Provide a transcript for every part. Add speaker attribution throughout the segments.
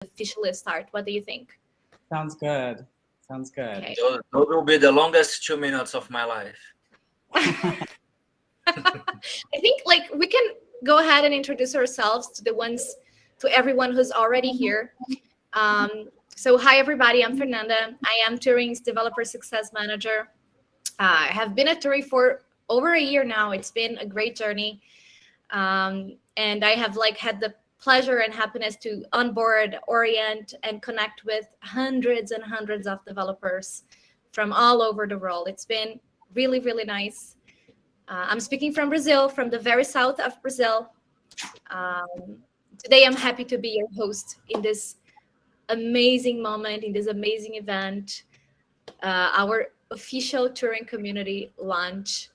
Speaker 1: officially start. What do you think?
Speaker 2: Sounds good. Sounds good.
Speaker 1: Okay.
Speaker 3: Those will be the longest 2 minutes of my life.
Speaker 1: I think like we can go ahead and introduce ourselves to everyone who's already here. So hi everybody, I'm Fernanda. I am Turing's Developer Success Manager. I have been at Turing for over a year now. It's been a great journey. And I have like had the pleasure and happiness to onboard, orient, and connect with hundreds and hundreds of developers from all over the world. It's been really, really nice. I'm speaking from Brazil, from the very south of Brazil. Today, I'm happy to be your host in this amazing moment, in this amazing event, our official Turing Community launch.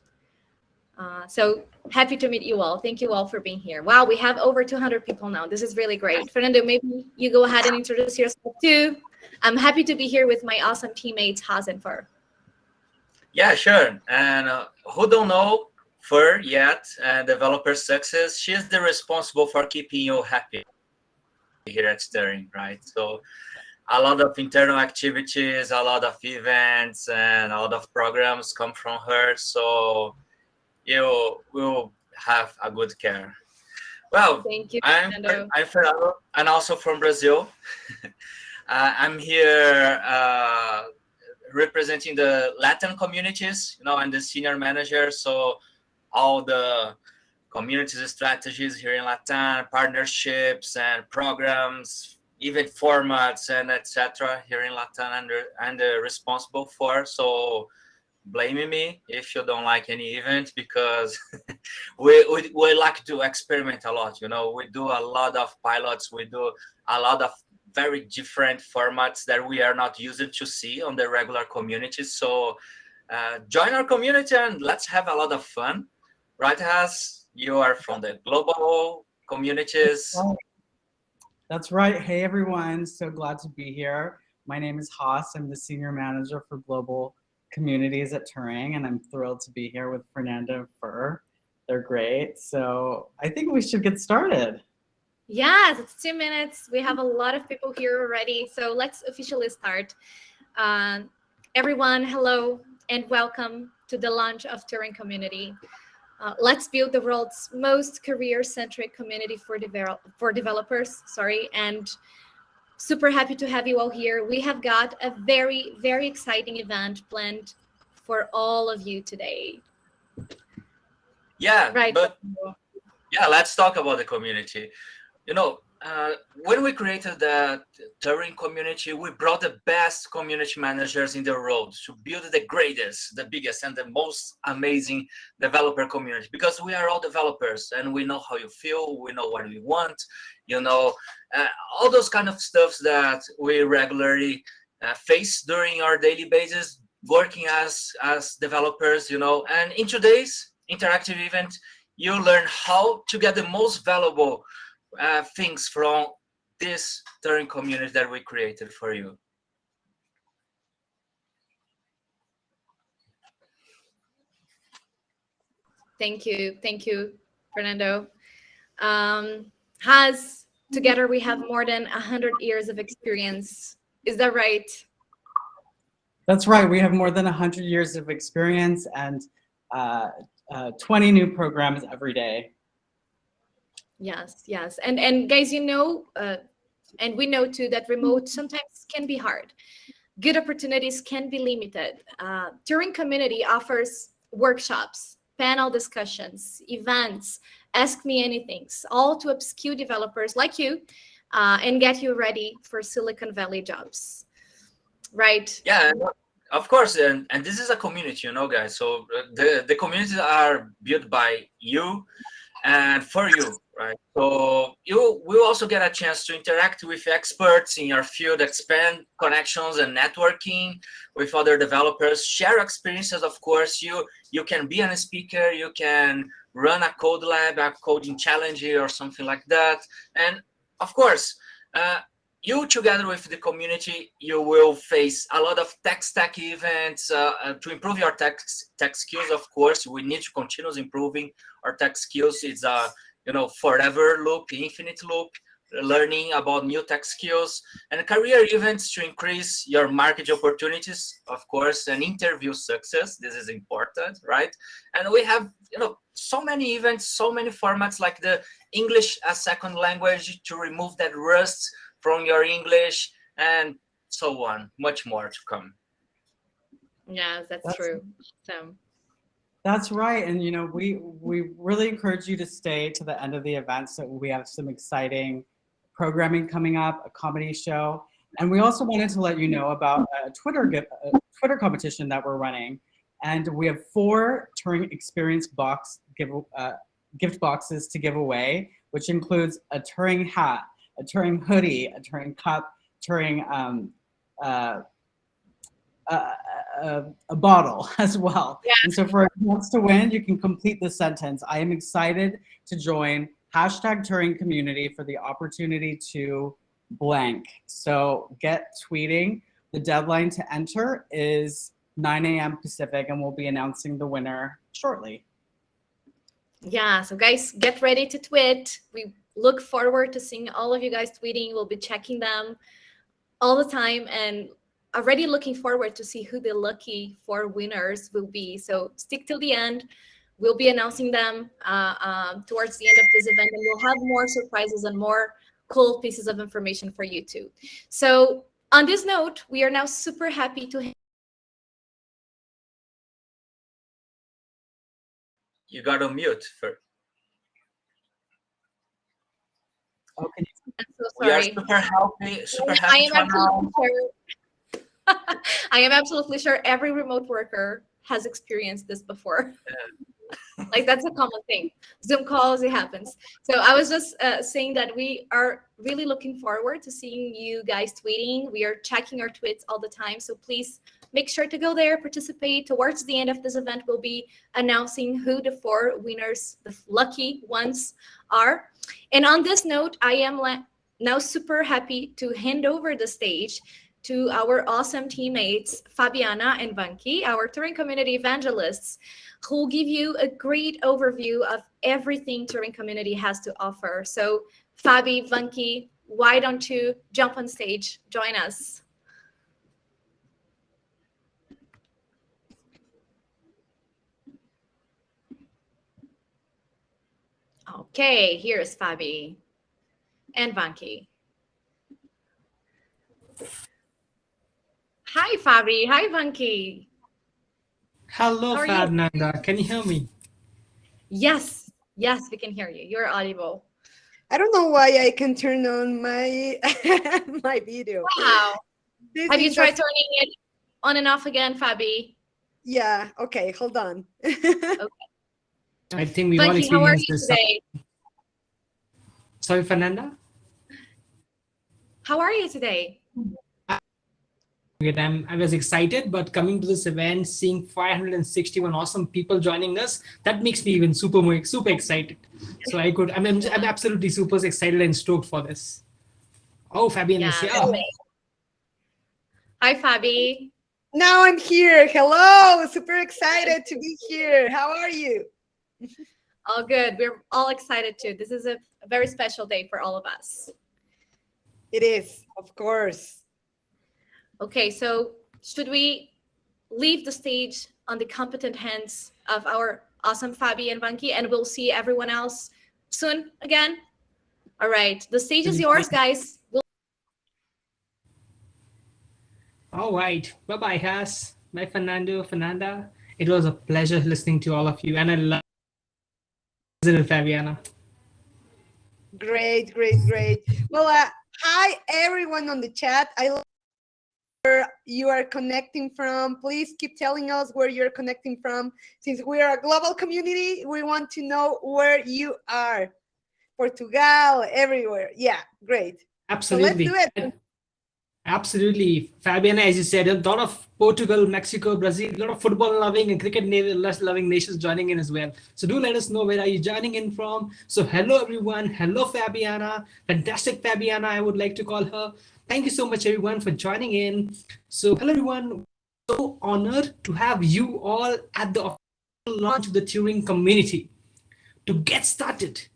Speaker 1: So happy to meet you all. Thank you all for being here. Wow, we have over 200 people now. This is really great. Fernando, maybe you go ahead and introduce yourself too. I'm happy to be here with my awesome teammates, Haas and Fur.
Speaker 3: Yeah, sure. And who don't know Fur yet, Developer Success, she's the responsible for keeping you happy here at Turing, right? So a lot of internal activities, a lot of events, and a lot of programs come from her. So you will have a good care. Well,
Speaker 1: Thank you,
Speaker 3: I'm Fernando, and also from Brazil. I'm here representing the Latin communities. I'm the senior manager, so all the communities strategies here in Latin, partnerships and programs, event formats, and etc. here in Latin, and responsible for. So blame me if you don't like any event, because we like to experiment a lot. We do a lot of pilots, we do a lot of very different formats that we are not used to see on the regular communities. So join our community and let's have a lot of fun, right? Has you are from the global communities.
Speaker 2: That's right. Hey everyone, so glad to be here. My name is Haas. I'm the senior manager for global communities at Turing, and I'm thrilled to be here with Fernanda and Fur. They're great. So I think we should get started.
Speaker 1: Yes, it's 2 minutes. We have a lot of people here already. So let's officially start. Everyone, hello and welcome to the launch of Turing Community. Let's build the world's most career-centric community for developers. And super happy to have you all here. We have got a very, very exciting event planned for all of you today.
Speaker 3: Yeah,
Speaker 1: right.
Speaker 3: But yeah, let's talk about the community. When we created the Turing community, we brought the best community managers in the world to build the greatest, the biggest, and the most amazing developer community, because we are all developers and we know how you feel, we know what we want, all those kind of stuffs that we regularly face during our daily basis, working as developers, and in today's interactive event, you learn how to get the most valuable things from this Turing community that we created for you.
Speaker 1: Thank you, Fernando. Together we have more than 100 years of experience. Is that right?
Speaker 2: That's right. We have more than 100 years of experience and 20 new programs every day.
Speaker 1: Yes. And guys, and we know too that remote sometimes can be hard. Good opportunities can be limited. Turing Community offers workshops, panel discussions, events, ask me anything, all to upskill developers like you and get you ready for Silicon Valley jobs. Right?
Speaker 3: Yeah, of course. And this is a community, guys. So the communities are built by you and for you, right? So you will also get a chance to interact with experts in your field, expand connections and networking with other developers, share experiences. Of course, you can be a speaker, you can run a code lab, a coding challenge or something like that. And of course, you together with the community, you will face a lot of tech stack events to improve your tech skills. Of course, we need to continue improving our tech skills. It's a forever loop, infinite loop. learning about new tech skills, and career events to increase your market opportunities, of course, and interview success. This is important, right? And we have, so many events, so many formats, like the English as second language to remove that rust from your English, and so on, much more to come.
Speaker 1: Yes, that's true. So
Speaker 2: that's right. And we really encourage you to stay to the end of the event. So we have some exciting programming coming up, a comedy show. And we also wanted to let you know about a Twitter competition that we're running. And we have 4 Turing Experience gift boxes to give away, which includes a Turing hat, a Turing hoodie, a Turing cup, Turing a bottle as well.
Speaker 1: Yeah.
Speaker 2: And so for a chance to win, you can complete the sentence. I am excited to join #Turing Community for the opportunity to blank. So get tweeting. The deadline to enter is 9 a.m. Pacific, and we'll be announcing the winner shortly.
Speaker 1: Yeah, so guys, get ready to tweet. We look forward to seeing all of you guys tweeting. We'll be checking them all the time, and already looking forward to see who the lucky 4 winners will be. So stick till the end. We'll be announcing them towards the end of this event, and we'll have more surprises and more cool pieces of information for you too. So on this note, we are now super happy to
Speaker 3: You got to mute first.
Speaker 2: Okay.
Speaker 1: I'm so
Speaker 3: We are
Speaker 1: sorry.
Speaker 3: super happy to announce.
Speaker 1: I am absolutely sure every remote worker has experienced this before. Like, that's a common thing. Zoom calls, it happens. So I was just saying that we are really looking forward to seeing you guys tweeting. We are checking our tweets all the time. So please make sure to go there, participate. Towards the end of this event, we'll be announcing who the 4 winners, the lucky ones, are. And on this note, I am now super happy to hand over the stage to our awesome teammates, Fabiana and Vanki, our Turing Community evangelists, who will give you a great overview of everything Turing Community has to offer. So Fabi, Vanki, why don't you jump on stage, join us. Okay, here's Fabi and Vanki. Hi, Fabi. Hi, Vanki.
Speaker 4: Hello, Fernanda. Can you hear me?
Speaker 1: Yes, we can hear you. You're audible.
Speaker 5: I don't know why I can turn on my my video.
Speaker 1: Wow. Have you tried turning it on and off again, Fabi?
Speaker 5: Yeah. Okay. Hold on.
Speaker 1: Okay.
Speaker 4: I think we all
Speaker 1: Vanki, how are
Speaker 4: experienced
Speaker 1: you
Speaker 4: this.
Speaker 1: today?
Speaker 4: Sorry, Fernanda?
Speaker 1: How are you today?
Speaker 4: Good. I was excited, but coming to this event, seeing 561 awesome people joining us, that makes me even super excited. So I'm absolutely super excited and stoked for this. Oh, Fabian is here.
Speaker 1: Hi, Fabi.
Speaker 5: Now I'm here. Hello. Super excited to be here. How are you?
Speaker 1: All good. We're all excited too. This is a very special day for all of us.
Speaker 5: It is, of course.
Speaker 1: Okay, so should we leave the stage on the competent hands of our awesome Fabi and Vanki, and we'll see everyone else soon again? All right, the stage is yours, guys.
Speaker 4: All right. Bye-bye, Has. Bye, Fernanda. It was a pleasure listening to all of you, and I love President Fabiana.
Speaker 5: Great. Well, hi, everyone on the chat. I love where you are connecting from. Please keep telling us where you're connecting from. Since we are a global community, we want to know where you are. Portugal, everywhere. Yeah, great.
Speaker 4: Absolutely.
Speaker 5: So let's do it.
Speaker 4: Absolutely. Fabiana, as you said, a lot of Portugal, Mexico, Brazil, a lot of football loving and cricket loving nations joining in as well. So do let us know where are you joining in from. So hello, everyone. Hello, Fabiana. Fantastic Fabiana, I would like to call her. Thank you so much, everyone, for joining in. So hello, everyone. So honored to have you all at the official launch of the Turing Community. To get started,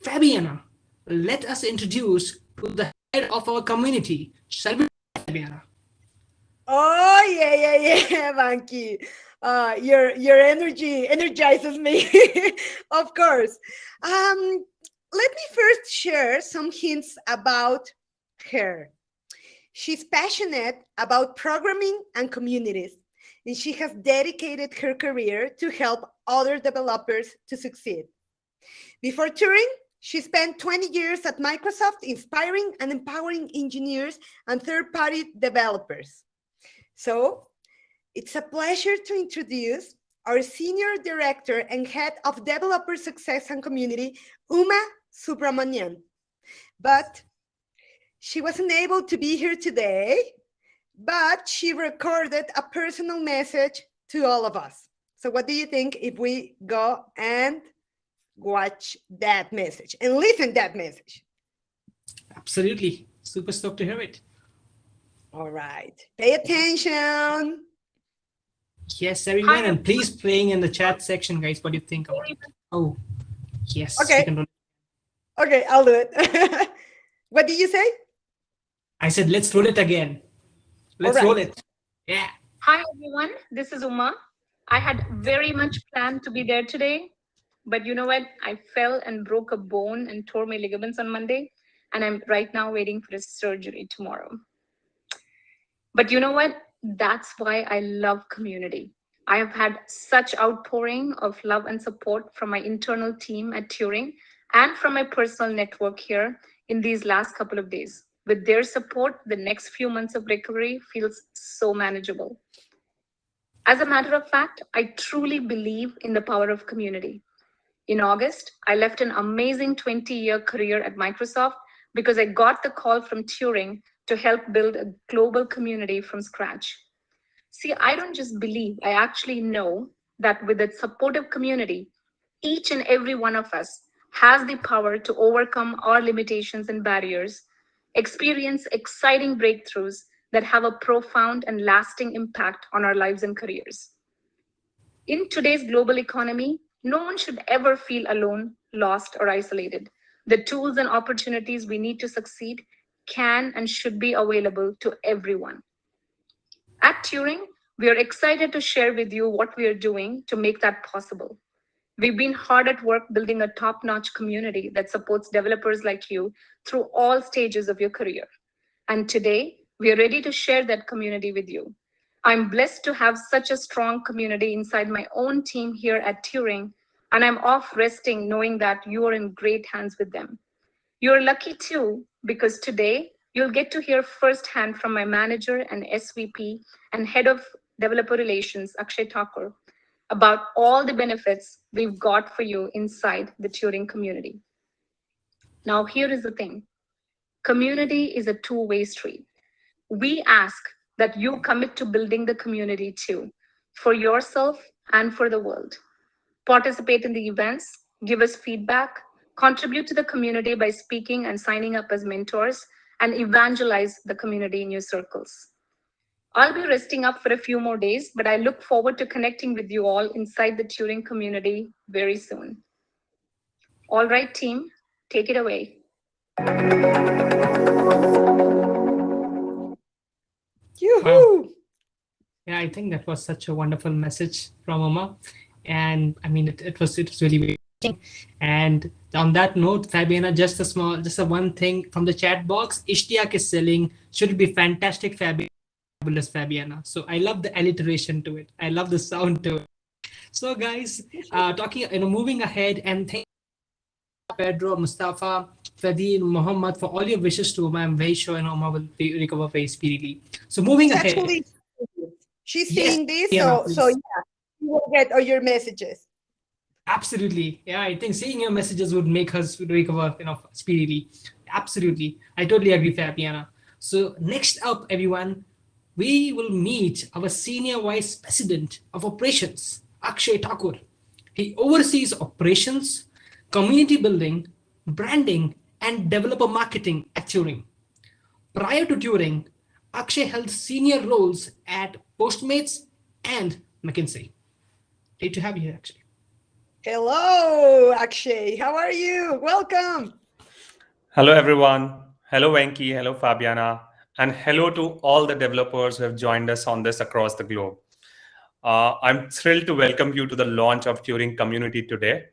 Speaker 4: Fabiana, let us introduce to the head of our community. Shall we, Fabiana?
Speaker 5: Oh yeah, Banky. Your energy energizes me. Of course. Let me first share some hints about her. She's passionate about programming and communities, and she has dedicated her career to help other developers to succeed. Before Turing, she spent 20 years at Microsoft inspiring and empowering engineers and third-party developers. So it's a pleasure to introduce our Senior Director and Head of Developer Success and Community, Uma Subramanian. But she wasn't able to be here today, but she recorded a personal message to all of us. So what do you think if we go and watch that message and listen that message?
Speaker 4: Absolutely. Super stoked to hear it.
Speaker 5: All right. Pay attention.
Speaker 4: Yes, everyone. And please playing in the chat section, guys, what do you think about it? Oh, yes.
Speaker 5: Okay. Okay, I'll do it. What did you say?
Speaker 4: I said, let's roll it again. Let's roll it. Yeah.
Speaker 6: Hi, everyone. This is Uma. I had very much planned to be there today, but you know what? I fell and broke a bone and tore my ligaments on Monday, and I'm right now waiting for a surgery tomorrow. But you know what? That's why I love community. I have had such outpouring of love and support from my internal team at Turing and from my personal network here in these last couple of days. With their support, the next few months of recovery feels so manageable. As a matter of fact, I truly believe in the power of community. In August, I left an amazing 20-year career at Microsoft because I got the call from Turing to help build a global community from scratch. See, I don't just believe, I actually know that with a supportive community, each and every one of us has the power to overcome our limitations and barriers, experience exciting breakthroughs that have a profound and lasting impact on our lives and careers. In today's global economy, no one should ever feel alone, lost, or isolated. The tools and opportunities we need to succeed can and should be available to everyone. At Turing, we are excited to share with you what we are doing to make that possible. We've been hard at work building a top-notch community that supports developers like you through all stages of your career. And today, we are ready to share that community with you. I'm blessed to have such a strong community inside my own team here at Turing, and I'm off resting knowing that you are in great hands with them. You're lucky too, because today you'll get to hear firsthand from my manager and SVP and head of developer relations, Akshay Thakur, about all the benefits we've got for you inside the Turing community. Now, here is the thing. Community is a two-way street. We ask that you commit to building the community too, for yourself and for the world. Participate in the events, give us feedback, contribute to the community by speaking and signing up as mentors, and evangelize the community in your circles. I'll be resting up for a few more days, but I look forward to connecting with you all inside the Turing community very soon. All right, team, take it away.
Speaker 5: Yoo-hoo!
Speaker 4: Wow. Yeah, I think that was such a wonderful message from Uma. And I mean, it was really interesting. And on that note, Fabiana, just a one thing from the chat box. Ishtiaq is selling, should be fantastic, fabulous Fabiana. So I love the alliteration to it. I love the sound to it. So guys, moving ahead, and thank you, Pedro, Mustafa, Fadil, Muhammad, for all your wishes to Uma. I'm very sure Uma will recover very speedily. So moving ahead.
Speaker 5: Actually, she's
Speaker 4: Yes,
Speaker 5: seeing this,
Speaker 4: yeah,
Speaker 5: so yeah, you will get all your messages.
Speaker 4: Absolutely. Yeah, I think seeing your messages would make us recover, speedily. Absolutely. I totally agree, Fabiana. So next up, everyone, we will meet our Senior Vice President of Operations, Akshay Thakur. He oversees operations, community building, branding, and developer marketing at Turing. Prior to Turing, Akshay held senior roles at Postmates and McKinsey. Great to have you here, actually.
Speaker 5: Hello, Akshay. How are you? Welcome.
Speaker 7: Hello, everyone. Hello, Venki. Hello, Fabiana. And hello to all the developers who have joined us on this across the globe. I'm thrilled to welcome you to the launch of Turing Community today.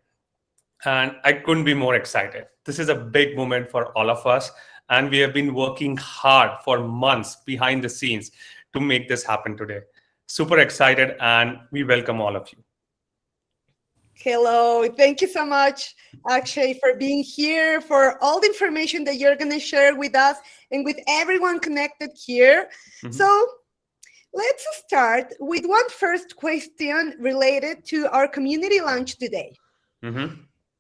Speaker 7: And I couldn't be more excited. This is a big moment for all of us. And we have been working hard for months behind the scenes to make this happen today. Super excited, and we welcome all of you.
Speaker 5: Hello, thank you so much, Akshay, for being here, for all the information that you're going to share with us and with everyone connected here. So let's start with one first question related to our community launch today. We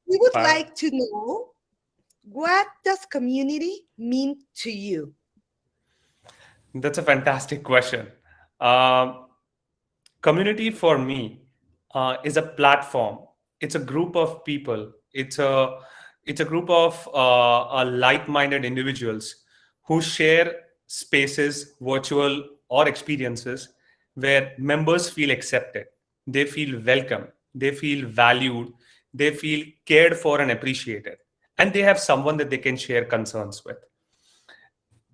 Speaker 5: would like to know, what does community mean to you?
Speaker 7: That's a fantastic question. Community for me is a platform. It's a group of people. It's a group of like-minded individuals who share spaces, virtual or experiences, where members feel accepted, they feel welcome, they feel valued, they feel cared for and appreciated, and they have someone that they can share concerns with.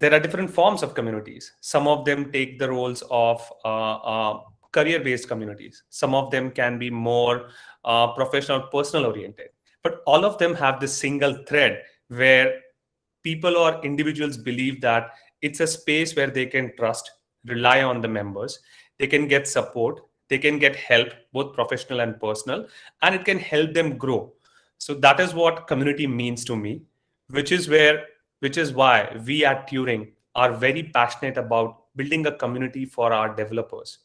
Speaker 7: There are different forms of communities. Some of them take the roles of career-based communities. Some of them can be more professional, personal-oriented. But all of them have this single thread where people or individuals believe that it's a space where they can trust, rely on the members, they can get support, they can get help, both professional and personal, and it can help them grow. So that is what community means to me, which is why we at Turing are very passionate about building a community for our developers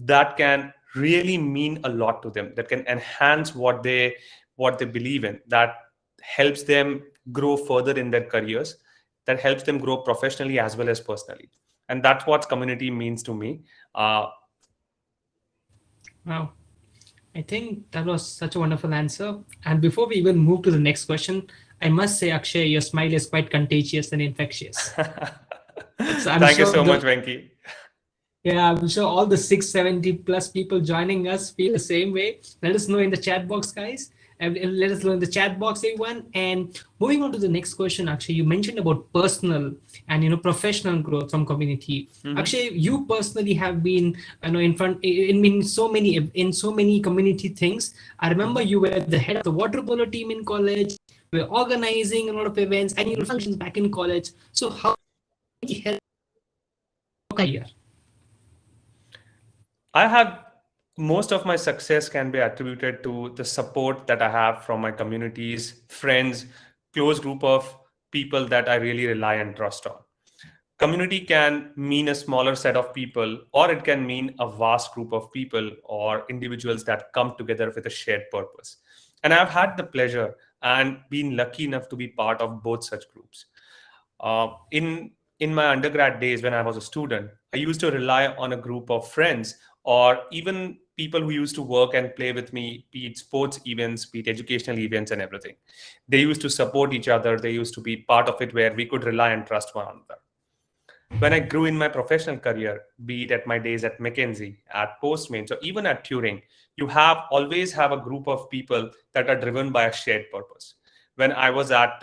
Speaker 7: that can really mean a lot to them, that can enhance what they believe in, that helps them grow further in their careers, that helps them grow professionally as well as personally. And that's what community means to me.
Speaker 4: Wow. I think that was such a wonderful answer. And before we even move to the next question, I must say, Akshay, your smile is quite contagious and infectious.
Speaker 7: Thank you so much, Venki.
Speaker 4: Yeah, I'm sure all the 670 plus people joining us feel the same way. Let us know in the chat box, guys. And let us know in the chat box, everyone. And moving on to the next question, Akshay, you mentioned about personal and professional growth from community. Akshay, you personally have been in so many community things. I remember you were the head of the water polo team in college. You were organizing a lot of events and your functions back in college. So how did you help your career?
Speaker 7: I have most of my success can be attributed to the support that I have from my communities, friends, close group of people that I really rely and trust on. Community can mean a smaller set of people, or it can mean a vast group of people or individuals that come together with a shared purpose. And I've had the pleasure and been lucky enough to be part of both such groups. In my undergrad days, when I was a student, I used to rely on a group of friends or even people who used to work and play with me, be it sports events, be it educational events and everything. They used to support each other. They used to be part of it where we could rely and trust one another. When I grew in my professional career, be it at my days at McKinsey, at Postmates, or even at Turing, you always have a group of people that are driven by a shared purpose. When I was at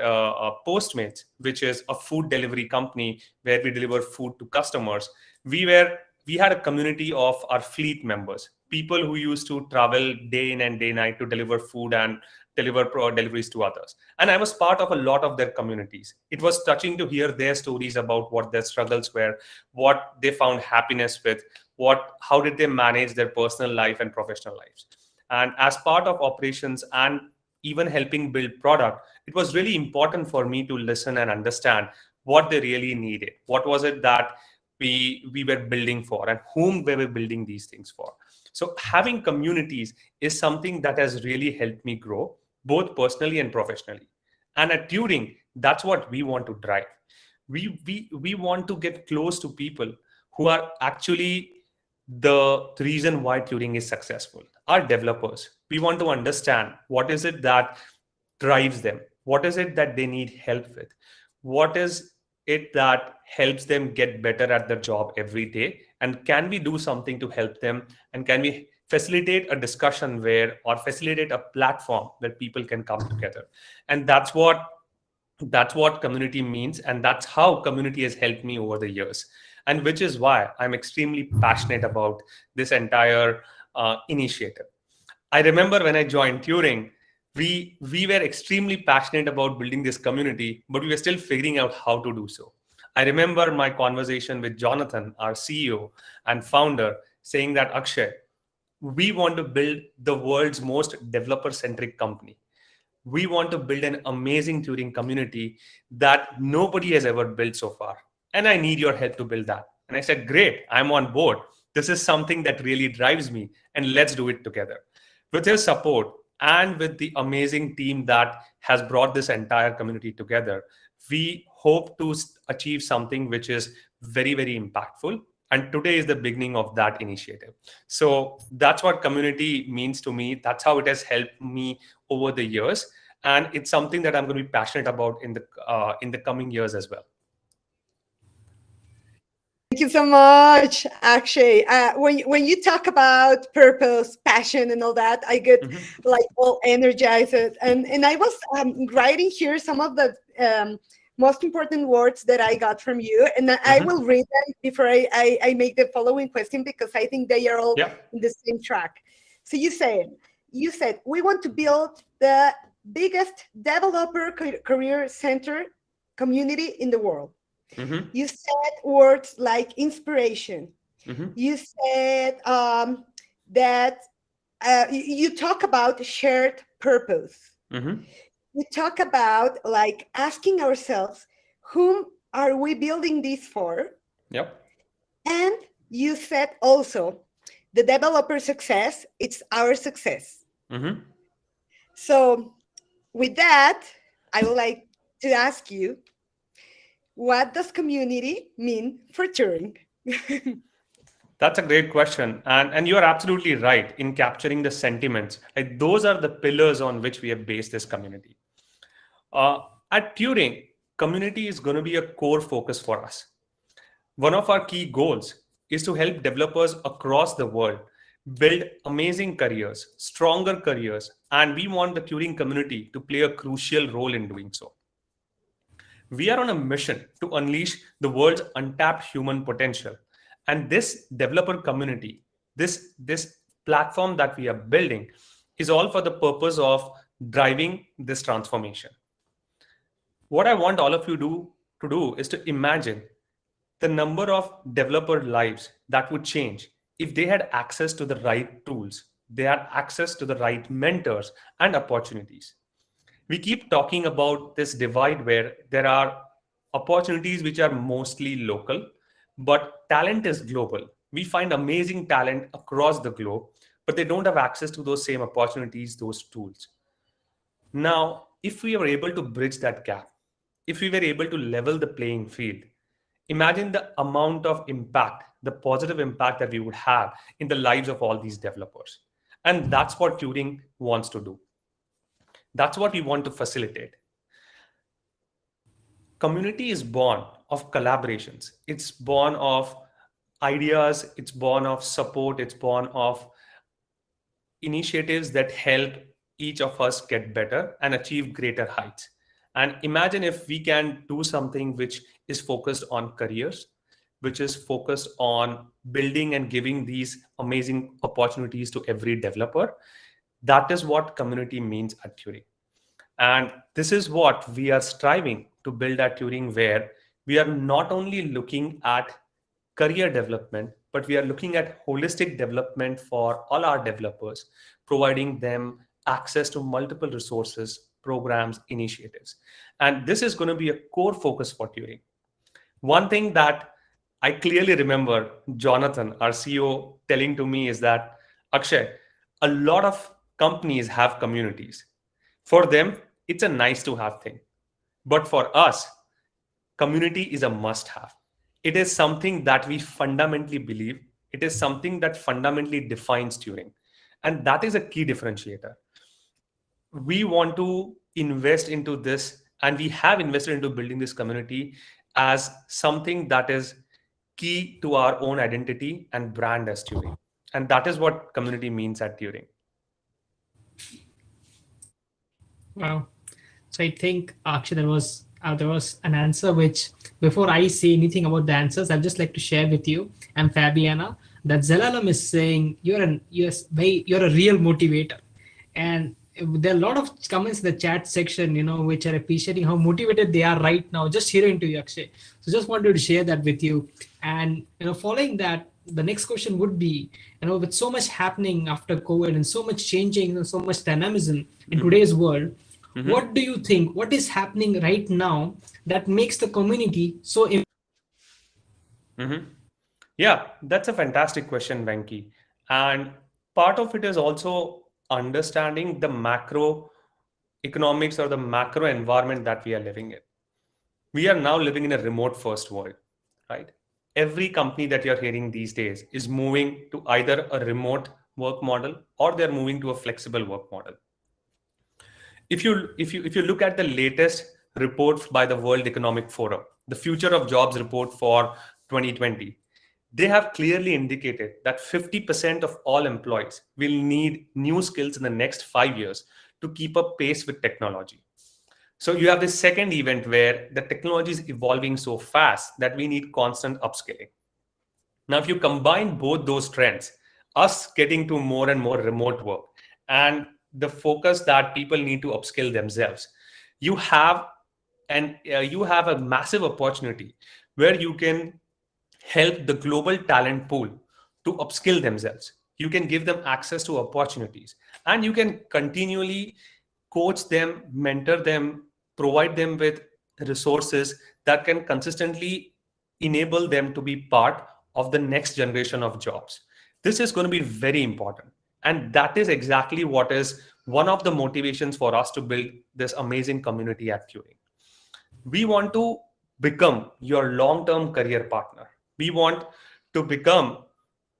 Speaker 7: Postmates, which is a food delivery company where we deliver food to customers, we had a community of our fleet members, people who used to travel day in and day night to deliver food and deliver deliveries to others. And I was part of a lot of their communities. It was touching to hear their stories about what their struggles were, what they found happiness with, how did they manage their personal life and professional lives. And as part of operations and even helping build product, it was really important for me to listen and understand what they really needed. What was it that we were building for and whom we were building these things for. So having communities is something that has really helped me grow, both personally and professionally. And at Turing, that's what we want to drive. We want to get close to people who are actually the reason why Turing is successful. Our developers, we want to understand what is it that drives them, what is it that they need help with, what is it that helps them get better at their job every day, and can we do something to help them, and can we facilitate a discussion or facilitate a platform where people can come together. And that's what That's what community means, and that's how community has helped me over the years, and which is why I'm extremely passionate about this entire initiative. I remember when I joined Turing, we were extremely passionate about building this community, but we were still figuring out how to do so. I remember my conversation with Jonathan, our CEO and founder, saying that, Akshay, we want to build the world's most developer-centric company. We want to build an amazing Turing community that nobody has ever built so far. And I need your help to build that. And I said, great, I'm on board. This is something that really drives me, and let's do it together. With his support and with the amazing team that has brought this entire community together, we hope to achieve something which is very, very impactful. And today is the beginning of that initiative. So that's what community means to me. That's how it has helped me over the years. And it's something that I'm going to be passionate about in the coming years as well.
Speaker 5: Thank you so much, Akshay. When you talk about purpose, passion, and all that, I get like all energized. And I was writing here some of the most important words that I got from you, and I will read them before I make the following question, because I think they are all in the same track. So you said we want to build the biggest developer career-centered community in the world. You said words like inspiration. You said that you talk about shared purpose. We talk about like asking ourselves, whom are we building this for? And you said also, the developer success, it's our success. So with that, I would like to ask you, what does community mean for Turing?
Speaker 7: That's a great question. And you are absolutely right in capturing the sentiments. Like, those are the pillars on which we have based this community. At Turing, community is going to be a core focus for us. One of our key goals is to help developers across the world build amazing careers, stronger careers, and we want the Turing community to play a crucial role in doing so. We are on a mission to unleash the world's untapped human potential. And this developer community, this platform that we are building, is all for the purpose of driving this transformation. What I want all of you to do is to imagine the number of developer lives that would change if they had access to the right tools, they had access to the right mentors and opportunities. We keep talking about this divide where there are opportunities which are mostly local, but talent is global. We find amazing talent across the globe, but they don't have access to those same opportunities, those tools. Now, if we were able to bridge that gap, if we were able to level the playing field, imagine the amount of impact, the positive impact that we would have in the lives of all these developers. And that's what Turing wants to do. That's what we want to facilitate. Community is born of collaborations. It's born of ideas. It's born of support. It's born of initiatives that help each of us get better and achieve greater heights. And imagine if we can do something which is focused on careers, which is focused on building and giving these amazing opportunities to every developer. That is what community means at Turing. And this is what we are striving to build at Turing, where we are not only looking at career development, but we are looking at holistic development for all our developers, providing them access to multiple resources, programs, initiatives. And this is going to be a core focus for Turing. One thing that I clearly remember Jonathan, our CEO, telling to me is that, Akshay, a lot of companies have communities. For them, it's a nice to have thing. But for us, community is a must have. It is something that we fundamentally believe. It is something that fundamentally defines Turing. And that is a key differentiator. We want to invest into this, and we have invested into building this community as something that is key to our own identity and brand as Turing. And that is what community means at Turing.
Speaker 4: Wow. So I think, Akshay, that was there was an answer which, before I say anything about the answers, I'd just like to share with you. I'm Fabiana. That Zalalam is saying you're a real motivator, and there are a lot of comments in the chat section, which are appreciating how motivated they are right now. Just hearing to you, Akshay. So just wanted to share that with you. And following that, the next question would be, with so much happening after COVID and so much changing and so much dynamism in today's world, what do you think? What is happening right now that makes the community so
Speaker 7: Yeah, that's a fantastic question, Venki. And part of it is also understanding the macro economics or the macro environment that we are living in. We are now living in a remote first world, right? Every company that you're hearing these days is moving to either a remote work model or they're moving to a flexible work model. If you look at the latest report by the World Economic Forum, the Future of Jobs report for 2020, they have clearly indicated that 50% of all employees will need new skills in the next 5 years to keep up pace with technology. So you have this second event where the technology is evolving so fast that we need constant upskilling. Now, if you combine both those trends, us getting to more and more remote work and the focus that people need to upskill themselves, you have a massive opportunity where you can help the global talent pool to upskill themselves. You can give them access to opportunities, and you can continually coach them, mentor them, provide them with resources that can consistently enable them to be part of the next generation of jobs. This is going to be very important. And that is exactly what is one of the motivations for us to build this amazing community at Turing. We want to become your long-term career partner. We want to become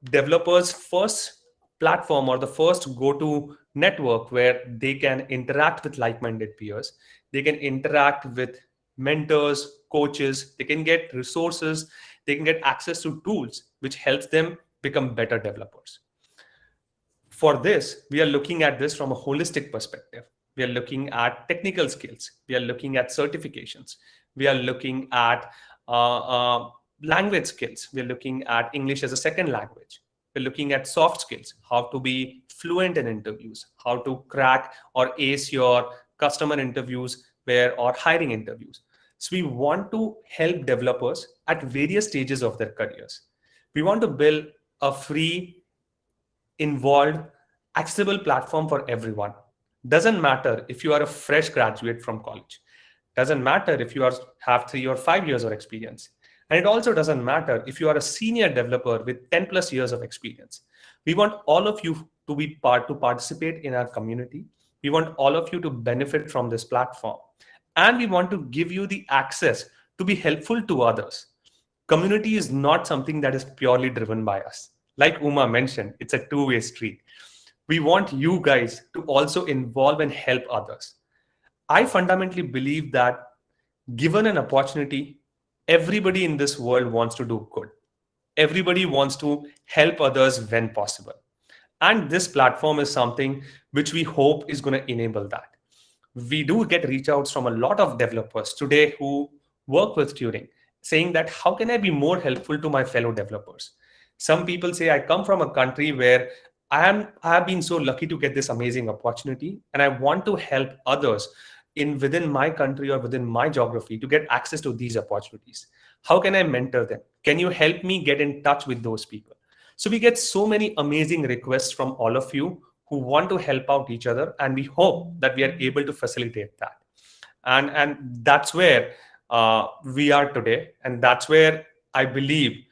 Speaker 7: developers' first platform or the first go-to network where they can interact with like-minded peers. They can interact with mentors, coaches. They can get resources. They can get access to tools which helps them become better developers. For this, we are looking at this from a holistic perspective. We are looking at technical skills. We are looking at certifications. We are looking at language skills. We are looking at English as a second language. We're looking at soft skills, how to be fluent in interviews, how to crack or ace your customer interviews or hiring interviews. So we want to help developers at various stages of their careers. We want to build a free, involved, accessible platform for everyone. Doesn't matter if you are a fresh graduate from college. Doesn't matter if you have 3 or 5 years of experience. And it also doesn't matter if you are a senior developer with 10 plus years of experience. We want all of you to participate in our community. We want all of you to benefit from this platform. And we want to give you the access to be helpful to others. Community is not something that is purely driven by us. Like Uma mentioned, it's a two-way street. We want you guys to also involve and help others. I fundamentally believe that given an opportunity, everybody in this world wants to do good. Everybody wants to help others when possible. And this platform is something which we hope is going to enable that. We do get reach outs from a lot of developers today who work with Turing, saying that how can I be more helpful to my fellow developers? Some people say, I come from a country where I have been so lucky to get this amazing opportunity, and I want to help others within my country or within my geography to get access to these opportunities. How can I mentor them? Can you help me get in touch with those people? So we get so many amazing requests from all of you who want to help out each other, and we hope that we are able to facilitate that. And that's where we are today, and that's where I believe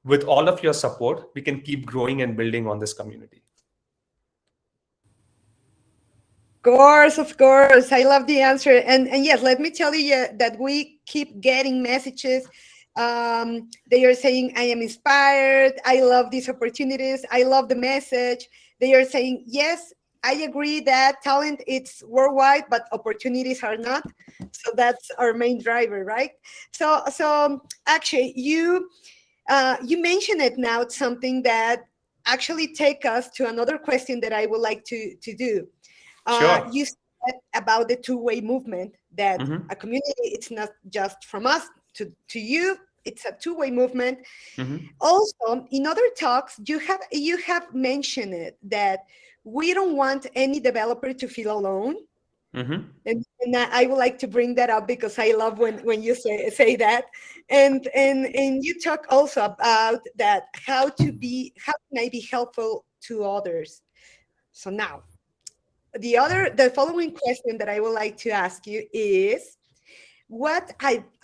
Speaker 7: with all of your support, we can keep growing and building on this community.
Speaker 5: Of course. I love the answer. And yes, let me tell you that we keep getting messages. They are saying, I am inspired. I love these opportunities. I love the message. They are saying, yes, I agree that talent it's worldwide, but opportunities are not. So that's our main driver, right? So actually, you mentioned it now. It's something that actually take us to another question that I would like to do.
Speaker 7: Sure.
Speaker 5: You said about the two-way movement that
Speaker 7: Mhm.
Speaker 5: a community, it's not just from us to you, it's a two-way movement.
Speaker 7: Mhm.
Speaker 5: Also, in other talks, you have mentioned it, that we don't want any developer to feel alone.
Speaker 7: Mhm.
Speaker 5: And I would like to bring that up because I love when you say that. And you talk also about that, how can I be helpful to others. So now, the following question that I would like to ask you is, what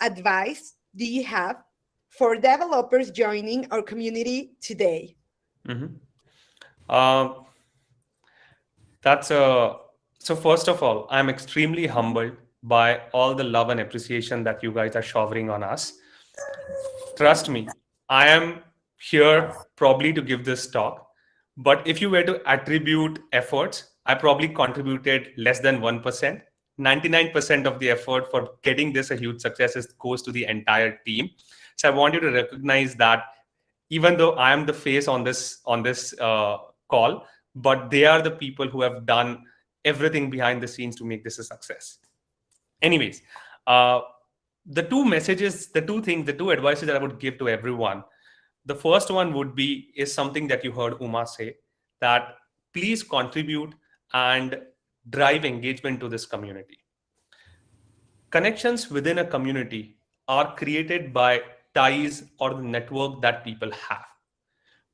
Speaker 5: advice do you have for developers joining our community today?
Speaker 7: Mhm. Um, that's a so first of all, I'm extremely humbled by all the love and appreciation that you guys are showering on us. Trust me, I am here probably to give this talk, but if you were to attribute efforts, I probably contributed less than 1%. 99% of the effort for getting this a huge success goes to the entire team. So I want you to recognize that even though I am the face on this call, but they are the people who have done everything behind the scenes to make this a success. Anyways, uh, the two messages, the two things, the two advices that I would give to everyone. The first one would be is something that you heard Uma say, that please contribute and drive engagement to this community. Connections within a community are created by ties or the network that people have.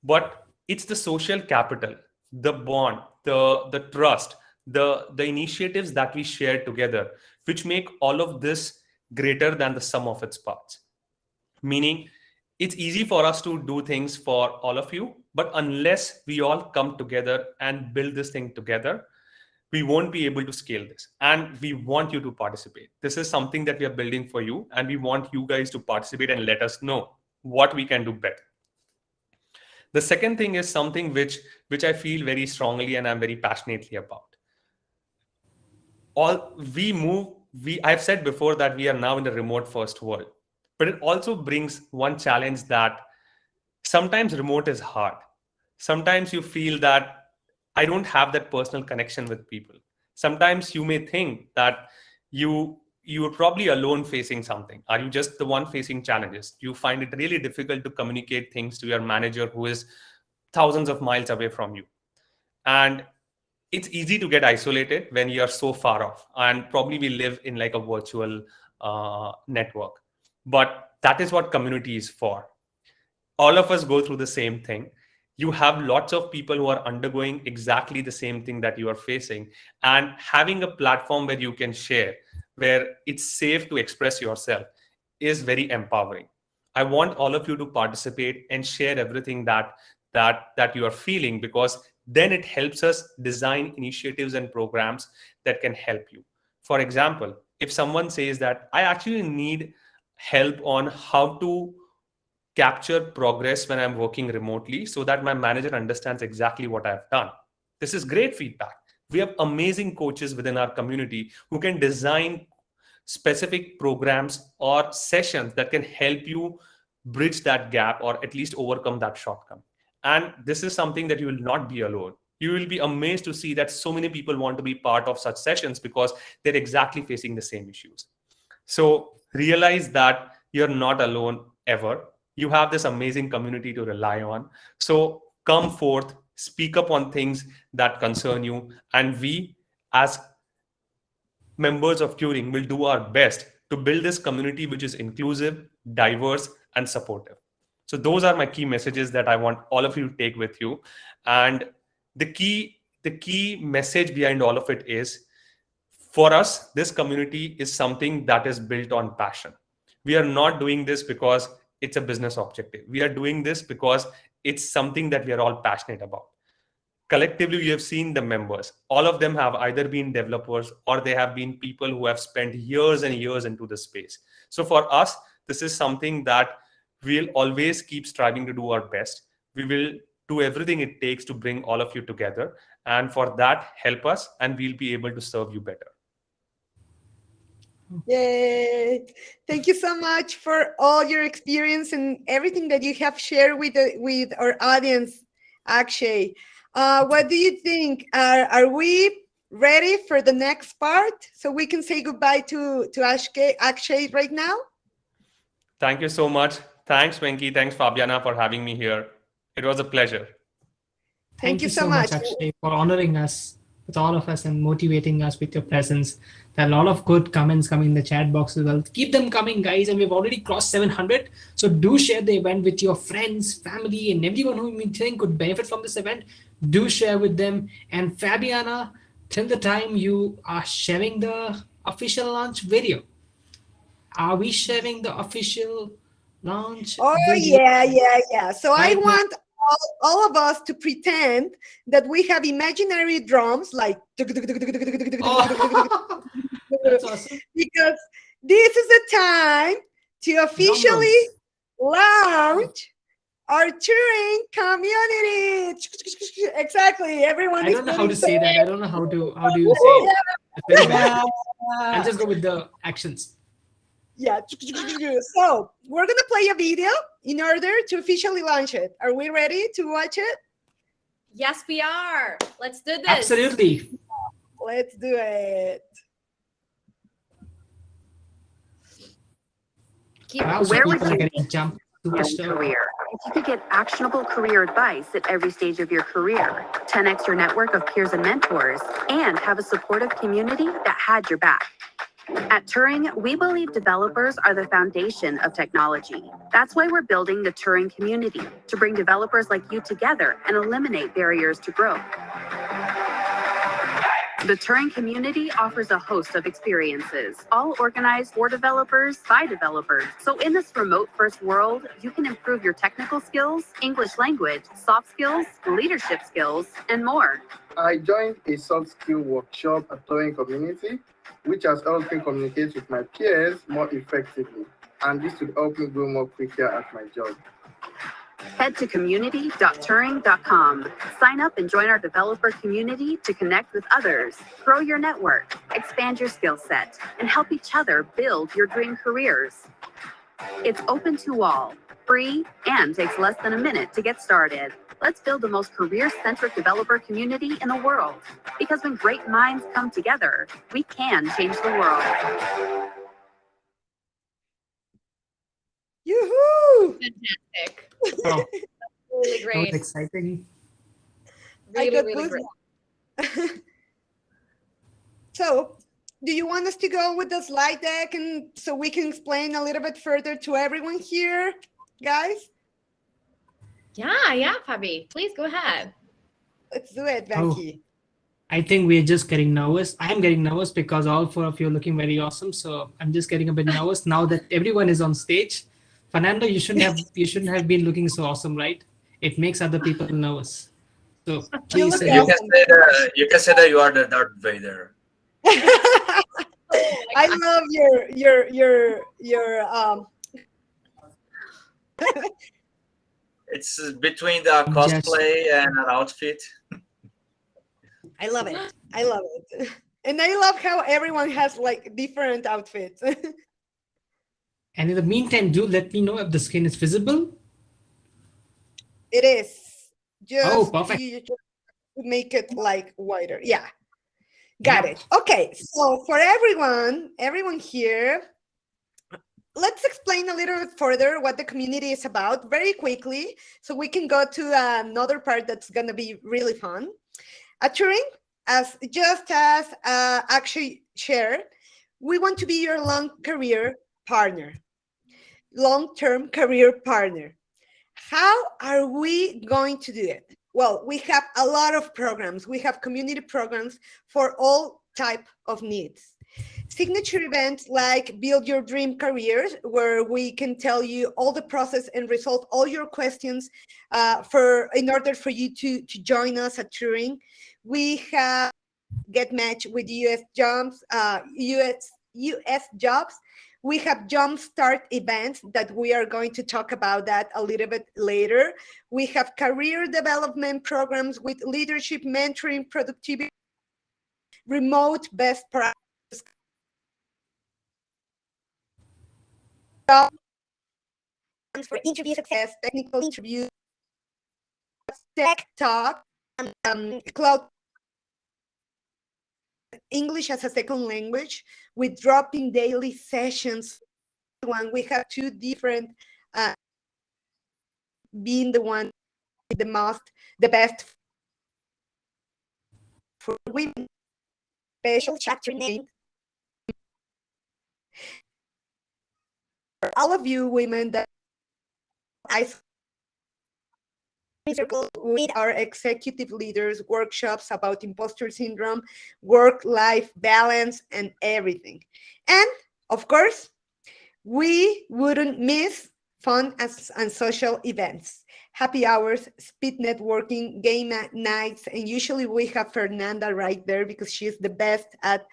Speaker 7: But it's the social capital, the bond, the trust, the initiatives that we share together, which make all of this greater than the sum of its parts. Meaning, it's easy for us to do things for all of you, but unless we all come together and build this thing together, we won't be able to scale this. And we want you to participate. This is something that we are building for you, and we want you guys to participate and let us know what we can do better. The second thing is something which I feel very strongly and I'm very passionately about. All we move, we I've said before that we are now in the remote first world, but it also brings one challenge that sometimes remote is hard. Sometimes you feel that I don't have that personal connection with people. Sometimes you may think that you are probably alone facing something. Are you just the one facing challenges? You find it really difficult to communicate things to your manager who is thousands of miles away from you. And it's easy to get isolated when you are so far off. And probably we live in like a virtual network. But that is what community is for. All of us go through the same thing. You have lots of people who are undergoing exactly the same thing that you are facing, and having a platform where you can share, where it's safe to express yourself, is very empowering. I want all of you to participate and share everything that you are feeling, because then it helps us design initiatives and programs that can help you. For example, if someone says that I actually need help on how to capture progress when I'm working remotely so that my manager understands exactly what I've done. This is great feedback. We have amazing coaches within our community who can design specific programs or sessions that can help you bridge that gap or at least overcome that shortcoming. And this is something that you will not be alone. You will be amazed to see that so many people want to be part of such sessions because they're exactly facing the same issues. So realize that you're not alone ever. You have this amazing community to rely on. So come forth, speak up on things that concern you, and we, as members of Turing, will do our best to build this community which is inclusive, diverse, and supportive. So those are my key messages that I want all of you to take with you. And the key message behind all of it is, for us, this community is something that is built on passion. We are not doing this because it's a business objective. We are doing this because it's something that we are all passionate about. Collectively, you have seen the members. All of them have either been developers or they have been people who have spent years and years into the space. So for us, this is something that we'll always keep striving to do our best. We will do everything it takes to bring all of you together. And for that, help us and we'll be able to serve you better.
Speaker 5: Yay. Thank you so much for all your experience and everything that you have shared with our audience, Akshay. What do you think? Are we ready for the next part so we can say goodbye to Akshay right now?
Speaker 7: Thank you so much. Thanks, Venki. Thanks, Fabiana, for having me here. It was a pleasure.
Speaker 5: Thank you so much.
Speaker 4: Akshay, for honoring us with all of us and motivating us with your presence. There are a lot of good comments coming in the chat box as well. Keep them coming, guys. And we've already crossed 700. So do share the event with your friends, family, and everyone who you think could benefit from this event. Do share with them. And Fabiana, till the time you are sharing the official launch video, are we sharing the official launch video?
Speaker 5: Yeah. So I want all of us to pretend that we have imaginary drums like
Speaker 4: That's awesome.
Speaker 5: because this is the time to officially launch our Turing community. Exactly. Everyone.
Speaker 4: I don't know how to say that. I don't know how do you say it. It's very bad. I'll just go with the actions.
Speaker 5: Yeah. So we're gonna play a video in order to officially launch it. Are we ready to watch it?
Speaker 1: Yes, we are. Let's do this.
Speaker 4: Absolutely.
Speaker 5: Let's do it.
Speaker 8: Where would
Speaker 4: people are
Speaker 8: you
Speaker 4: getting jumped to
Speaker 8: your career? If you could get actionable career advice at every stage of your career, 10x your network of peers and mentors, and have a supportive community that had your back. At Turing, we believe developers are the foundation of technology. That's why we're building the Turing Community, to bring developers like you together and eliminate barriers to growth. The Turing Community offers a host of experiences, all organized for developers by developers. So in this remote-first world, you can improve your technical skills, English language, soft skills, leadership skills, and more.
Speaker 9: I joined a soft skill workshop at Turing Community, which has helped me communicate with my peers more effectively. And this will help me grow more quicker at my job.
Speaker 8: Head to community.turing.com. Sign up and join our developer community to connect with others, grow your network, expand your skill set, and help each other build your dream careers. It's open to all, free, and takes less than a minute to get started. Let's build the most career-centric developer community in the world. Because when great minds come together, we can change the world.
Speaker 5: Yoo-hoo!
Speaker 1: Fantastic.
Speaker 4: Oh,
Speaker 1: Really
Speaker 4: that was
Speaker 1: great.
Speaker 4: exciting.
Speaker 1: Really great.
Speaker 5: So, do you want us to go with the slide deck and so we can explain a little bit further to everyone here, guys?
Speaker 1: Yeah, Fabi. Please go ahead.
Speaker 5: Let's do it, Venki.
Speaker 4: I think we're just getting nervous. I am getting nervous because all four of you are looking very awesome. So I'm just getting a bit nervous now that everyone is on stage. Fernando, you shouldn't have been looking so awesome, right? It makes other people nervous. So please
Speaker 5: look
Speaker 4: say
Speaker 3: You can say that you are the Darth Vader.
Speaker 5: I love your
Speaker 3: It's between the cosplay and an outfit.
Speaker 5: I love it. And I love how everyone has like different outfits.
Speaker 4: And in the meantime, do let me know if the screen is visible.
Speaker 5: It is. Just
Speaker 4: perfect.
Speaker 5: you just make it like wider. Yeah. Got it. Okay. So for everyone here, let's explain a little bit further what the community is about very quickly so we can go to another part that's going to be really fun. At Turing, just as Akshay shared, we want to be your long-term career partner. How are we going to do it? Well, we have a lot of programs. We have community programs for all type of needs. Signature events like Build Your Dream Careers, where we can tell you all the process and resolve all your questions in order for you to join us at Turing. We have Get Matched with US Jobs. We have Jumpstart events that we are going to talk about that a little bit later. We have career development programs with leadership, mentoring, productivity, remote best practice. For interview success, technical interviews, tech talk, and cloud English as a second language with drop-in daily sessions. When we have two different, being the one with the best for women, special chapter name for all of you women that I lead our executive leaders workshops about imposter syndrome, work-life balance, and everything. And of course, we wouldn't miss fun and social events, happy hours, speed networking, game nights, and usually we have Fernanda right there because she's the best at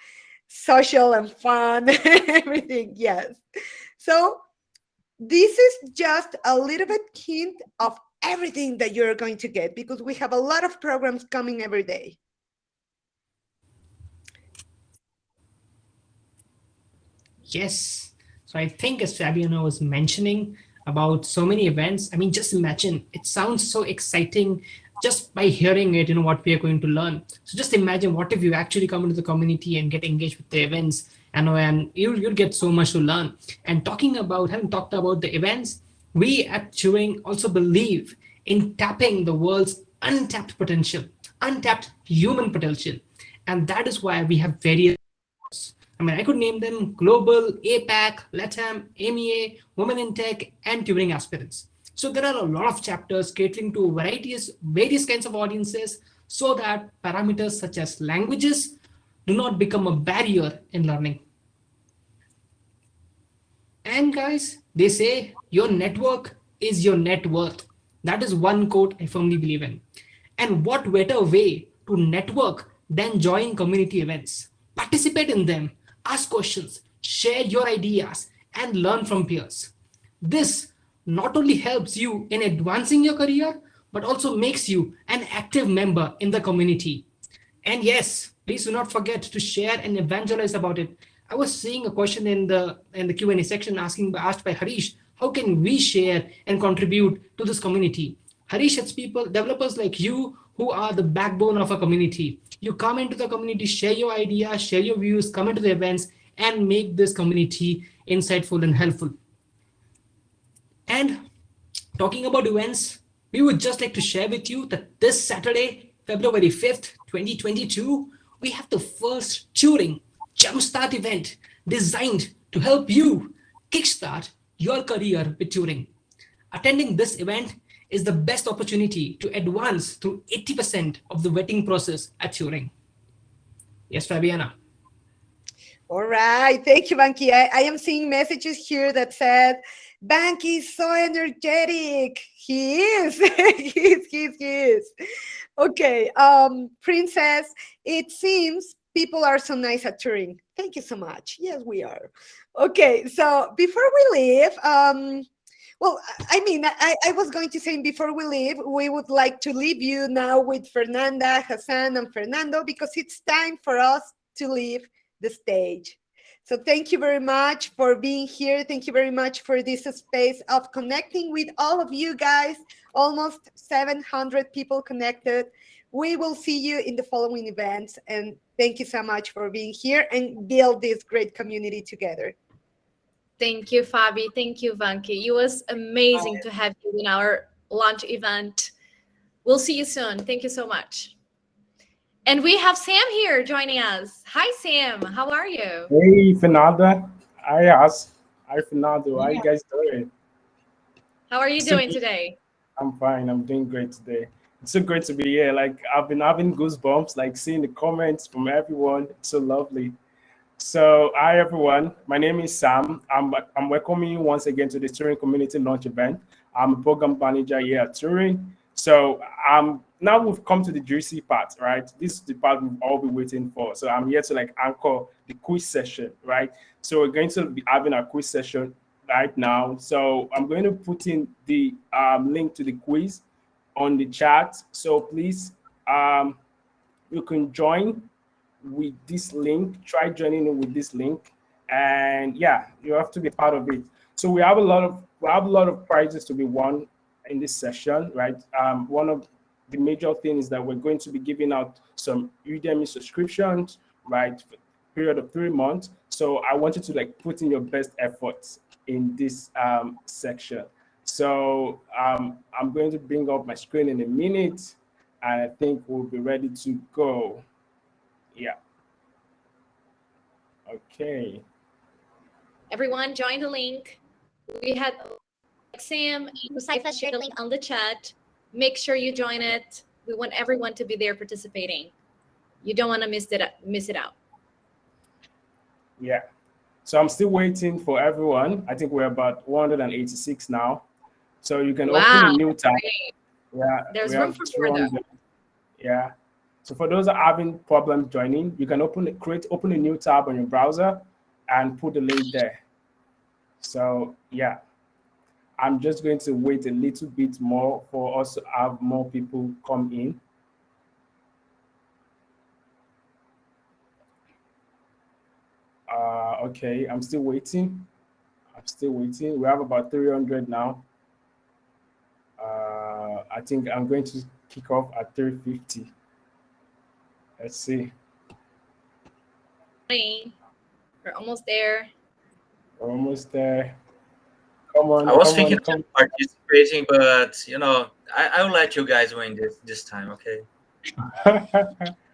Speaker 5: social and fun, everything, yes. So this is just a little bit hint of everything that you're going to get because we have a lot of programs coming every day.
Speaker 4: Yes. So I think as Fabiana was mentioning about so many events, I mean, just imagine, it sounds so exciting just by hearing it, what we are going to learn. So just imagine what if you actually come into the community and get engaged with the events, and you'll get so much to learn. And having talked about the events, we at Turing also believe in tapping the world's untapped potential, untapped human potential. And that is why we have various, I could name them global, APAC, LATAM, MEA, Women in Tech, and Turing aspirants. So there are a lot of chapters catering to various kinds of audiences so that parameters such as languages do not become a barrier in learning. And guys, they say your network is your net worth. That is one quote I firmly believe in. And what better way to network than join community events? Participate in them, ask questions, share your ideas, and learn from peers. This not only helps you in advancing your career, but also makes you an active member in the community. And yes, please do not forget to share and evangelize about it. I was seeing a question in the Q&A section asked by Harish, how can we share and contribute to this community? Harish, it's people, developers like you who are the backbone of a community. You come into the community, share your ideas, share your views, come into the events, and make this community insightful and helpful. And talking about events, we would just like to share with you that this Saturday, February 5th, 2022, we have the first Turing Jumpstart event designed to help you kickstart your career with Turing. Attending this event is the best opportunity to advance through 80% of the vetting process at Turing. Yes, Fabiana.
Speaker 5: All right. Thank you, Banky. I am seeing messages here that said, Banky is so energetic. He is. he is. Okay. Princess, it seems people are so nice at Turing. Thank you so much. Yes, we are. Okay. So before we leave, well, I was going to say before we leave, we would like to leave you now with Fernanda, Hassan, and Fernando because it's time for us to leave the stage. So thank you very much for being here. Thank you very much for this space of connecting with all of you guys, almost 700 people connected. We will see you in the following events. And thank you so much for being here and build this great community together.
Speaker 1: Thank you, Fabi. Thank you, Vanki. It was amazing to have you in our launch event. We'll see you soon. Thank you so much. And we have Sam here joining us. Hi, Sam. How are you?
Speaker 10: Hey, Fernanda. Hi, As. Hi, Fernando. How you guys doing?
Speaker 1: How are you doing today?
Speaker 10: I'm fine. I'm doing great today. It's so great to be here. Like, I've been having goosebumps, like seeing the comments from everyone. It's so lovely. So, hi, everyone. My name is Sam. I'm welcoming you once again to the Turing Community launch event. I'm a program manager here at Turing. So, now we've come to the juicy part, right? This is the part we've all been waiting for. So I'm here to anchor the quiz session, right? So we're going to be having a quiz session right now. So I'm going to put in the link to the quiz on the chat. So please, you can join with this link. Try joining in with this link, and yeah, you have to be part of it. So we have a lot of prizes to be won in this session, right? One of the major thing is that we're going to be giving out some Udemy subscriptions. right? Period of 3 months. So I want you to like put in your best efforts in this section. So I'm going to bring up my screen in a minute, and I think we'll be ready to go. Yeah. Okay.
Speaker 1: Everyone, join the link. We had Sam, Musaifa shared the link on the chat. Make sure you join it. We want everyone to be there participating. You don't want to miss it out.
Speaker 10: Yeah. So I'm still waiting for everyone. I think we're about 186 now. So you can open a new tab.
Speaker 1: Great.
Speaker 10: Yeah.
Speaker 1: There's room for more though.
Speaker 10: Yeah. So for those that are having problems joining, you can open a new tab on your browser and put the link there. So yeah, I'm just going to wait a little bit more for us to have more people come in. Okay, I'm still waiting. We have about 300 now. I think I'm going to kick off at 350. Let's see.
Speaker 1: We're almost there.
Speaker 10: We're almost there. Come on.
Speaker 3: I was thinking of participating, but you know, I will let you guys win this time, okay?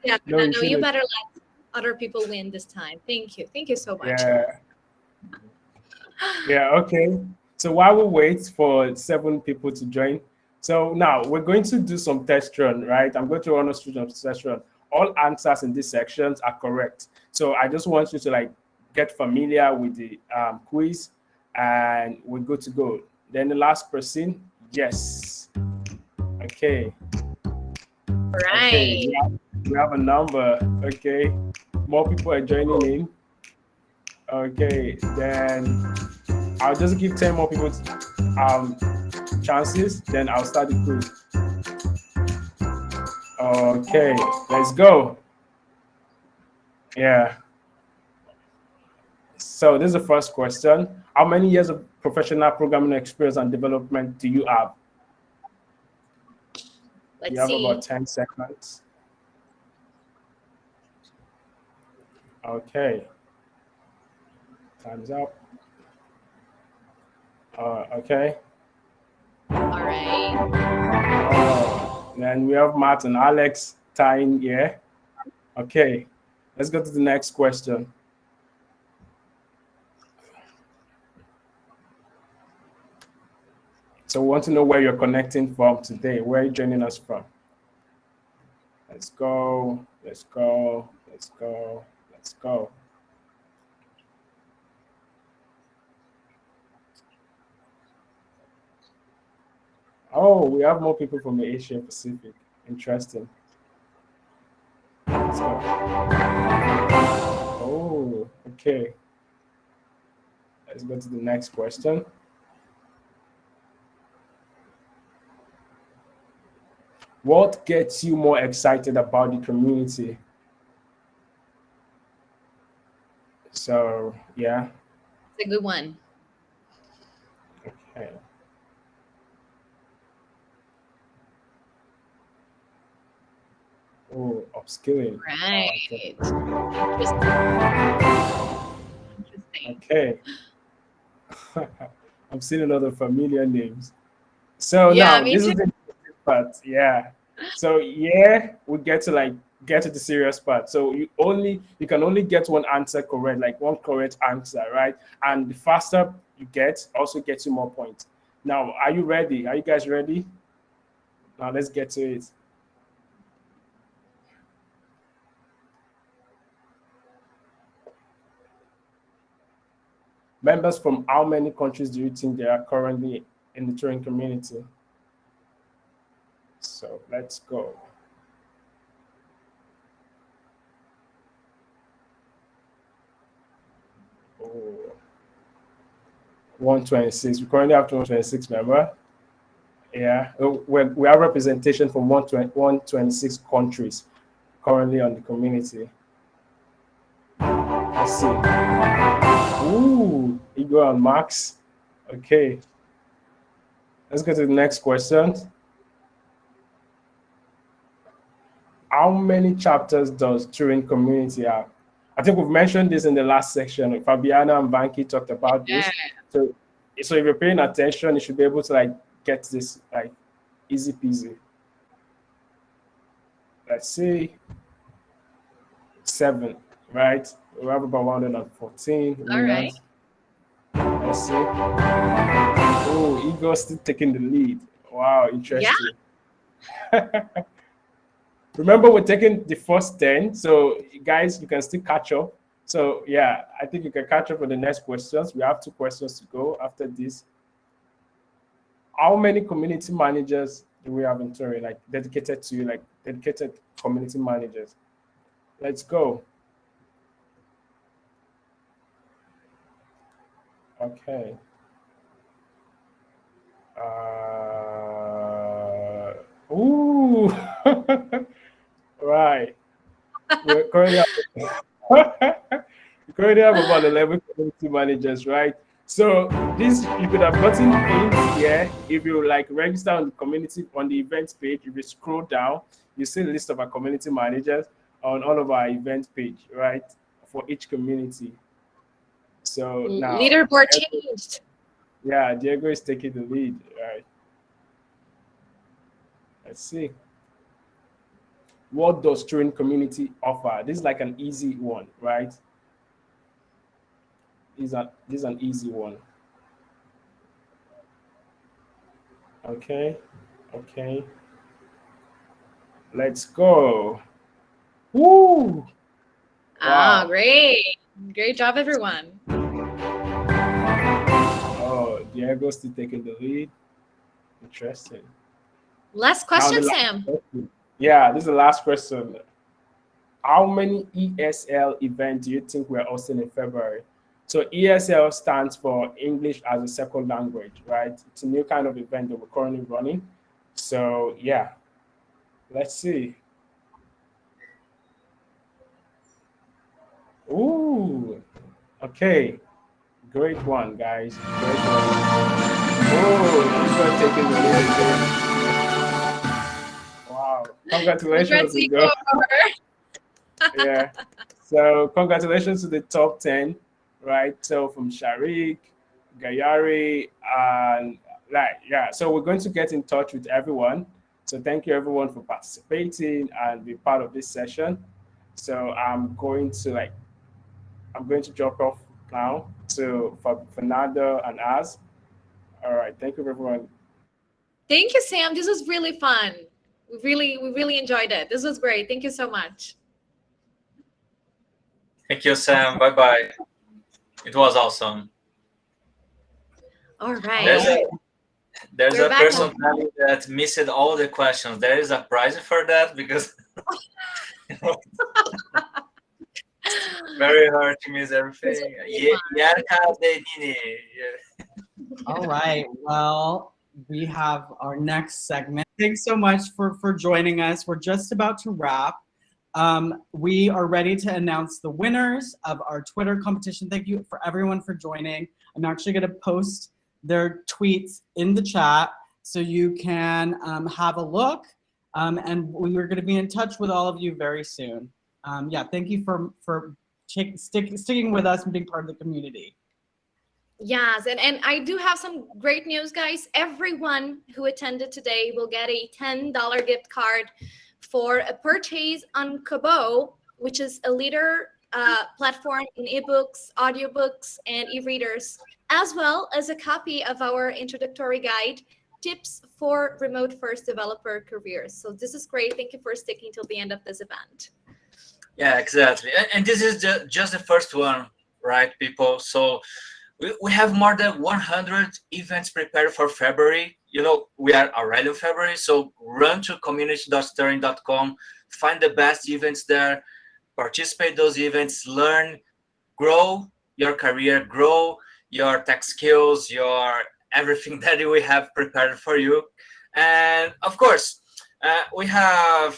Speaker 1: Yeah,
Speaker 10: No,
Speaker 1: you better let other people win this time. Thank you. Thank you so much.
Speaker 10: Yeah. Yeah, okay. So while we wait for 7 people to join, so now we're going to do some test run, right? I'm going to run us through some test run. All answers in these sections are correct. So I just want you to like get familiar with the quiz, and we're good to go. Then the last person, yes. Okay.
Speaker 1: All right.
Speaker 10: Okay, we have a number. Okay. More people are joining in. Okay, then I'll just give 10 more people chances, then I'll start the quiz. Okay, let's go. Yeah. So this is the first question. How many years of professional programming experience and development do you have?
Speaker 1: Let's
Speaker 10: You have
Speaker 1: see.
Speaker 10: about 10 seconds. Okay. Time's up. Okay.
Speaker 1: All right.
Speaker 10: Then we have Matt and Alex tying here. Okay. Let's go to the next question. So we want to know where you're connecting from today. Where are you joining us from? Let's go. Let's go. Let's go. Let's go. Oh, we have more people from the Asia Pacific. Interesting. Let's go. Oh, okay. Let's go to the next question. What gets you more excited about the community? So, yeah.
Speaker 1: It's a good one.
Speaker 10: Okay. Oh, upskilling.
Speaker 1: Right.
Speaker 10: Okay.
Speaker 1: Interesting.
Speaker 10: Okay. I'm seeing a lot of familiar names. So
Speaker 1: Yeah,
Speaker 10: now
Speaker 1: me
Speaker 10: this
Speaker 1: too.
Speaker 10: is the part. Yeah. So yeah, we get to the serious part. So you can only get one answer correct, like one correct answer, right? And the faster you get also gets you more points. Now, are you ready? Are you guys ready? Now let's get to it. Members from how many countries do you think there are currently in the Turing community? So let's go. Oh, 126. We currently have 126 members. Yeah, we have representation from 126 countries currently on the community. Let's see. Ooh, Igor and Max. Okay. Let's go to the next question. How many chapters does Turing Community have? I think we've mentioned this in the last section. Fabiana and Banky talked about this. So if you're paying attention, you should be able to like get this like easy peasy. Let's see. 7, right? We have about 114.
Speaker 1: All right.
Speaker 10: Let's see. Oh, Eagle's still taking the lead. Wow, interesting. Yeah. Remember, we're taking the first 10, so guys, you can still catch up. So yeah, I think you can catch up with the next questions. We have 2 questions to go after this. How many community managers do we have in Turing, like dedicated to you, like dedicated community managers? Let's go. Okay. Ooh. Right. We're currently have about 11 community managers, right? So this, you could have gotten in here if you like register on the community on the events page. If you scroll down, you see the list of our community managers on all of our event page, right? For each community. So now
Speaker 1: Leaderboard changed.
Speaker 10: Yeah, Diego is taking the lead, right? Let's see. What does Turing Community offer? This is like an easy one, right? This is an easy one. Okay. Let's go. Woo!
Speaker 1: Wow. Great job, everyone.
Speaker 10: Oh, Diego's still taking the lead. Interesting.
Speaker 1: Last question, Sam.
Speaker 10: Yeah, this is the last question. How many ESL events do you think we're hosting in February? So ESL stands for English as a Second Language, right? It's a new kind of event that we're currently running. So yeah, let's see. Ooh, okay. Great one, guys. Great one. Oh, you're taking the lead again. Wow. Congratulations. Yeah. So congratulations to the top 10, right? So from Sharik, Gayari, and so we're going to get in touch with everyone. So thank you everyone for participating and be part of this session. So I'm going to drop off now to Fernando and Az. All right, thank you everyone.
Speaker 1: Thank you, Sam. This was really fun. We really enjoyed it. This was great. Thank you so much.
Speaker 3: Thank you, Sam. Bye-bye. It was awesome.
Speaker 1: All right.
Speaker 3: There's a person that missed all the questions. There is a prize for that because very hard to miss everything. Yeah.
Speaker 2: All right. Well, we have our next segment. Thanks so much for joining us. We're just about to wrap. We are ready to announce the winners of our Twitter competition. Thank you for everyone for joining. I'm actually going to post their tweets in the chat so you can have a look. And we're going to be in touch with all of you very soon. Thank you for sticking with us and being part of the community.
Speaker 1: Yes, and I do have some great news, guys. Everyone who attended today will get a $10 gift card for a purchase on Kobo, which is a leader platform in ebooks, audiobooks, and e-readers, as well as a copy of our introductory guide, Tips for Remote First Developer Careers. So this is great. Thank you for sticking till the end of this event.
Speaker 3: Yeah, exactly. And this is just the first one, right, people? So we have more than 100 events prepared for February. You know, we are already in February, so run to community.turing.com, find the best events there, participate in those events, learn, grow your career, grow your tech skills, your everything that we have prepared for you. And of course, we have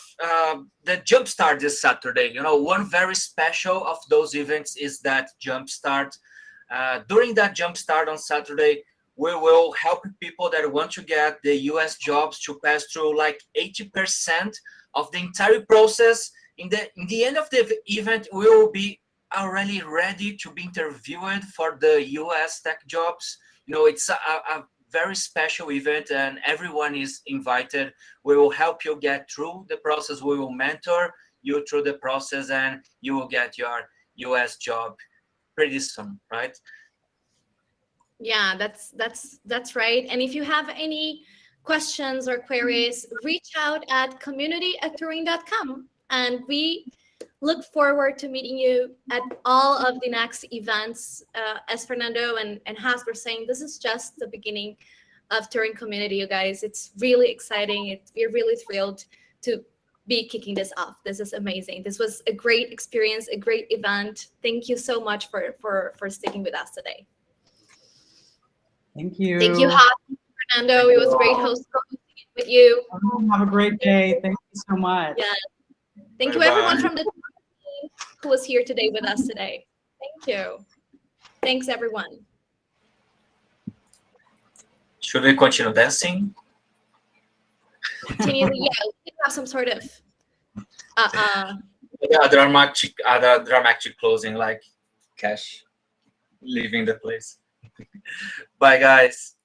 Speaker 3: the Jumpstart this Saturday. You know, one very special of those events is that Jumpstart. During that Jumpstart on Saturday, we will help people that want to get the US jobs to pass through like 80% of the entire process. In the end of the event, we will be already ready to be interviewed for the US tech jobs, it's a very special event and everyone is invited. We will help you get through the process. We will mentor you through the process and you will get your US job pretty soon, right?
Speaker 1: Yeah, that's right. And if you have any questions or queries, reach out at community@turing.com, and we look forward to meeting you at all of the next events. As Fernando and Haas were saying, this is just the beginning of Turing Community, you guys. It's really exciting. We're really thrilled to be kicking this off. This is amazing. This was a great experience, a great event. Thank you so much for sticking with us today.
Speaker 2: Thank you.
Speaker 1: Thank you, Haas, Fernando. It was great hosting with you.
Speaker 2: Have a great day. Thank you so much.
Speaker 1: Yeah. Thank you,
Speaker 3: Bye-bye.
Speaker 1: everyone from the team who was here today with us today. Thank you. Thanks, everyone.
Speaker 3: Should we continue dancing?
Speaker 1: Continue. Yeah, we can have some sort of
Speaker 3: Yeah, dramatic closing, like Cash leaving the place. Bye, guys.